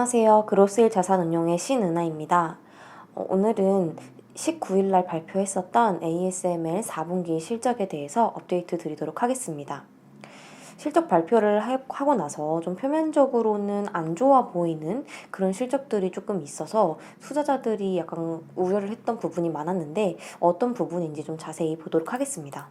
안녕하세요. 그로스일 자산운용의 신은하입니다. 오늘은 19일 날 발표했었던 ASML 4분기 실적에 대해서 업데이트 드리도록 하겠습니다. 실적 발표를 하고 나서 좀 표면적으로는 안 좋아 보이는 그런 실적들이 조금 있어서 투자자들이 약간 우려를 했던 부분이 많았는데 어떤 부분인지 좀 자세히 보도록 하겠습니다.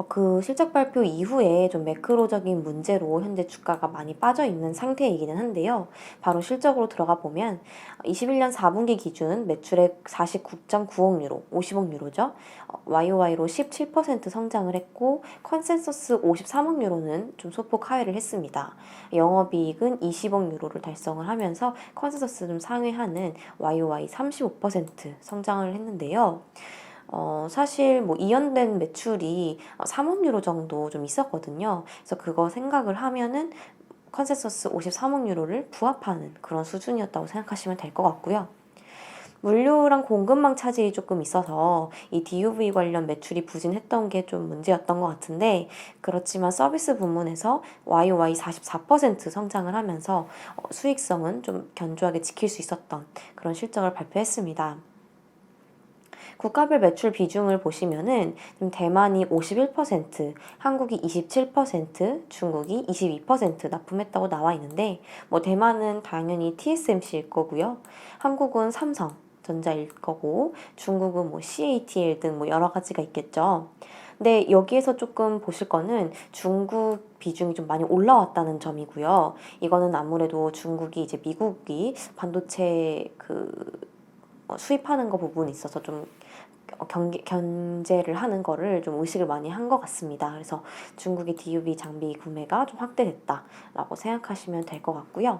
그 실적 발표 이후에 좀 매크로적인 문제로 현재 주가가 많이 빠져 있는 상태이기는 한데요. 바로 실적으로 들어가 보면 21년 4분기 기준 매출액 49.9억 유로, 50억 유로죠. YOY로 17% 성장을 했고 컨센서스 53억 유로는 좀 소폭 하회를 했습니다. 영업이익은 20억 유로를 달성을 하면서 컨센서스 좀 상회하는 YOY 35% 성장을 했는데요. 사실 뭐 이연된 매출이 3억 유로 정도 좀 있었거든요. 그래서 그거 생각을 하면은 컨센서스 53억 유로를 부합하는 그런 수준이었다고 생각하시면 될 것 같고요. 물류랑 공급망 차질이 조금 있어서 이 DUV 관련 매출이 부진했던 게 좀 문제였던 것 같은데, 그렇지만 서비스 부문에서 YOY 44% 성장을 하면서 수익성은 좀 견조하게 지킬 수 있었던 그런 실적을 발표했습니다. 국가별 매출 비중을 보시면은 대만이 51%, 한국이 27%, 중국이 22% 납품했다고 나와 있는데, 뭐 대만은 당연히 TSMC일 거고요. 한국은 삼성전자일 거고, 중국은 뭐 CATL 등 뭐 여러 가지가 있겠죠. 근데 여기에서 조금 보실 거는 중국 비중이 좀 많이 올라왔다는 점이고요. 이거는 아무래도 중국이 이제 미국이 반도체 수입하는 거 부분이 있어서 좀 견제를 하는 거를 좀 의식을 많이 한 것 같습니다. 그래서 중국의 DUV 장비 구매가 좀 확대됐다라고 생각하시면 될 것 같고요.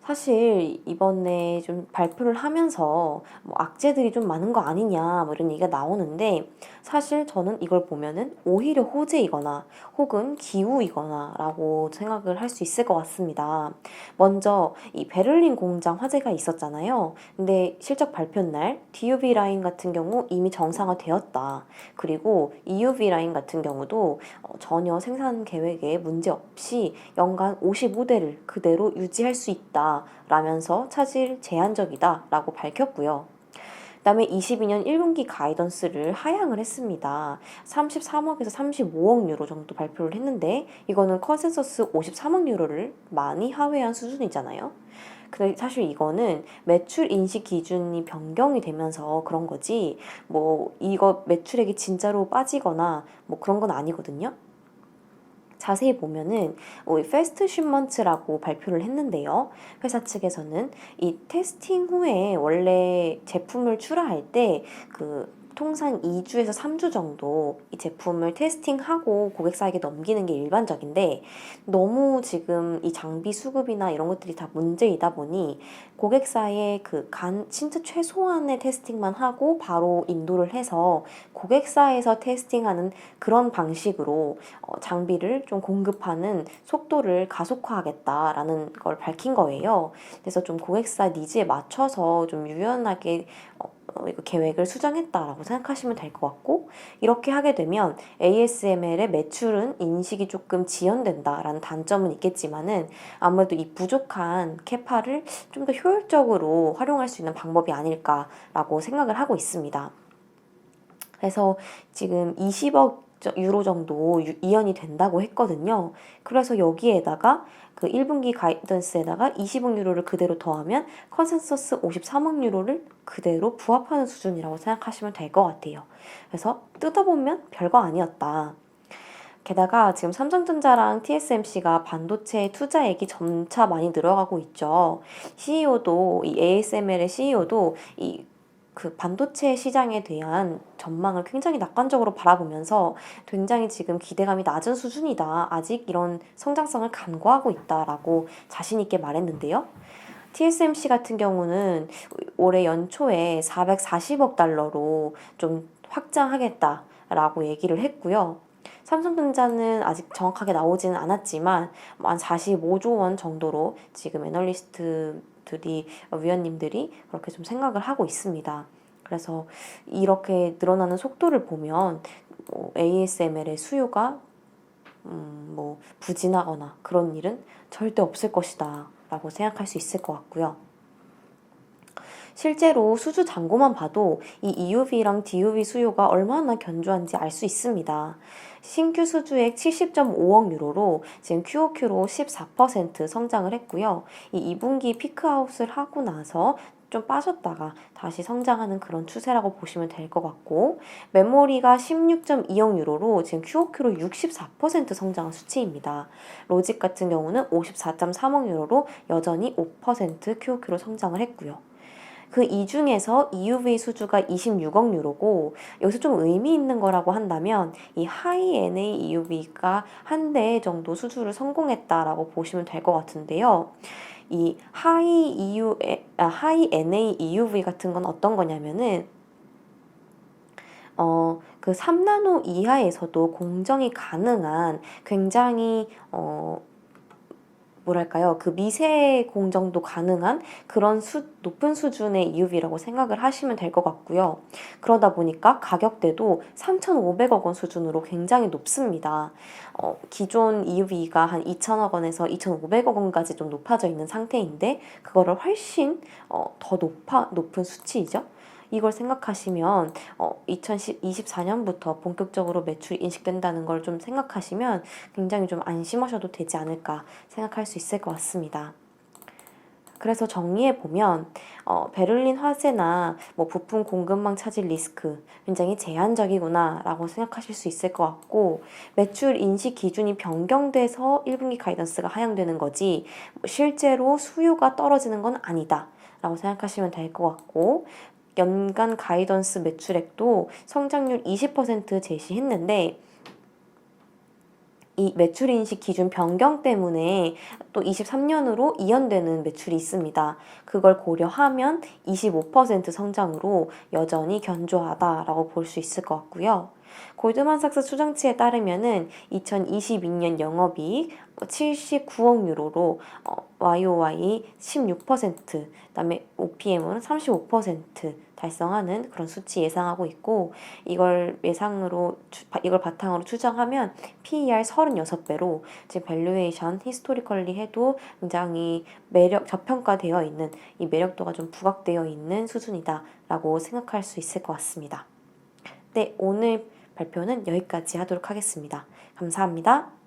사실 이번에 좀 발표를 하면서 뭐 악재들이 좀 많은 거 아니냐 뭐 이런 얘기가 나오는데, 사실 저는 이걸 보면은 오히려 호재이거나 혹은 기우이거나 라고 생각을 할 수 있을 것 같습니다. 먼저 이 베를린 공장 화재가 있었잖아요. 근데 실적 발표 날 DUV 라인 같은 경우 이미 정상화되었다. 그리고 EUV 라인 같은 경우도 전혀 생산 계획에 문제 없이 연간 55대를 그대로 유지할 수 있다 라면서 차질 제한적이다 라고 밝혔고요. 그다음에 22년 1분기 가이던스를 하향을 했습니다. 33억에서 35억 유로 정도 발표를 했는데, 이거는 컨센서스 53억 유로를 많이 하회한 수준이잖아요. 근데 사실 이거는 매출 인식 기준이 변경이 되면서 그런 거지, 뭐 이거 매출액이 진짜로 빠지거나 뭐 그런 건 아니거든요. 자세히 보면은 패스트 쉬먼트라고 발표를 했는데요. 회사 측에서는 이 테스팅 후에 원래 제품을 출하할 때 통상 2주에서 3주 정도 이 제품을 테스팅하고 고객사에게 넘기는 게 일반적인데, 너무 지금 이 장비 수급이나 이런 것들이 다 문제이다 보니 고객사의 진짜 최소한의 테스팅만 하고 바로 인도를 해서 고객사에서 테스팅하는 그런 방식으로 장비를 좀 공급하는 속도를 가속화하겠다라는 걸 밝힌 거예요. 그래서 좀 고객사 니즈에 맞춰서 좀 유연하게 이거 계획을 수정했다라고 생각하시면 될 것 같고, 이렇게 하게 되면 ASML의 매출은 인식이 조금 지연된다라는 단점은 있겠지만은, 아무래도 이 부족한 캐파를 좀 더 효율적으로 활용할 수 있는 방법이 아닐까라고 생각을 하고 있습니다. 그래서 지금 20억 유로 정도 이연이 된다고 했거든요. 그래서 여기에다가 그 1분기 가이던스에다가 20억 유로를 그대로 더하면 컨센서스 53억 유로를 그대로 부합하는 수준이라고 생각하시면 될 것 같아요. 그래서 뜯어보면 별거 아니었다. 게다가 지금 삼성전자랑 TSMC가 반도체 투자액이 점차 많이 늘어가고 있죠. CEO도, 이 ASML의 CEO도 반도체 시장에 대한 전망을 굉장히 낙관적으로 바라보면서 굉장히 지금 기대감이 낮은 수준이다. 아직 이런 성장성을 간과하고 있다라고 자신 있게 말했는데요. TSMC 같은 경우는 올해 연초에 440억 달러로 좀 확장하겠다라고 얘기를 했고요. 삼성전자는 아직 정확하게 나오지는 않았지만 한 45조 원 정도로 지금 위원님들이 그렇게 좀 생각을 하고 있습니다. 그래서 이렇게 늘어나는 속도를 보면 ASML의 수요가 뭐 부진하거나 그런 일은 절대 없을 것이다 라고 생각할 수 있을 것 같고요. 실제로 수주 잔고만 봐도 이 EUV랑 DUV 수요가 얼마나 견조한지 알 수 있습니다. 신규 수주액 70.5억 유로로 지금 QOQ로 14% 성장을 했고요. 이 2분기 피크아웃을 하고 나서 좀 빠졌다가 다시 성장하는 그런 추세라고 보시면 될 것 같고, 메모리가 16.2억 유로로 지금 QOQ로 64% 성장한 수치입니다. 로직 같은 경우는 54.3억 유로로 여전히 5% QOQ로 성장을 했고요. 그 이 중에서 EUV 수주가 26억 유로고, 여기서 좀 의미 있는 거라고 한다면 이 하이 NA EUV가 한 대 정도 수주를 성공했다라고 보시면 될 것 같은데요. 이 하이 NA EUV 같은 건 어떤 거냐면은 그 3나노 이하에서도 공정이 가능한 굉장히 뭐랄까요, 그 미세 공정도 가능한 그런 높은 수준의 EUV라고 생각을 하시면 될 것 같고요. 그러다 보니까 가격대도 3,500억 원 수준으로 굉장히 높습니다. 기존 EUV가 한 2,000억 원에서 2,500억 원까지 좀 높아져 있는 상태인데, 그거를 훨씬 더 높은 수치이죠. 이걸 생각하시면 2024년부터 본격적으로 매출이 인식된다는 걸 좀 생각하시면 굉장히 좀 안심하셔도 되지 않을까 생각할 수 있을 것 같습니다. 그래서 정리해보면 베를린 화재나 뭐 부품 공급망 차질 리스크 굉장히 제한적이구나 라고 생각하실 수 있을 것 같고, 매출 인식 기준이 변경돼서 1분기 가이던스가 하향되는 거지 실제로 수요가 떨어지는 건 아니다 라고 생각하시면 될 것 같고, 연간 가이던스 매출액도 성장률 20% 제시했는데, 이 매출 인식 기준 변경 때문에 또 23년으로 이연되는 매출이 있습니다. 그걸 고려하면 25% 성장으로 여전히 견조하다라고 볼 수 있을 것 같고요. 골드만삭스 추정치에 따르면은 2022년 영업이익 79억 유로로 YOY 16%, 그다음에 OPM은 35% 달성하는 그런 수치 예상하고 있고, 이걸 바탕으로 추정하면 PER 36배로 지금 밸류에이션 히스토리컬리 해도 굉장히 저평가되어 있는, 이 매력도가 좀 부각되어 있는 수준이다라고 생각할 수 있을 것 같습니다. 네, 오늘 발표는 여기까지 하도록 하겠습니다. 감사합니다.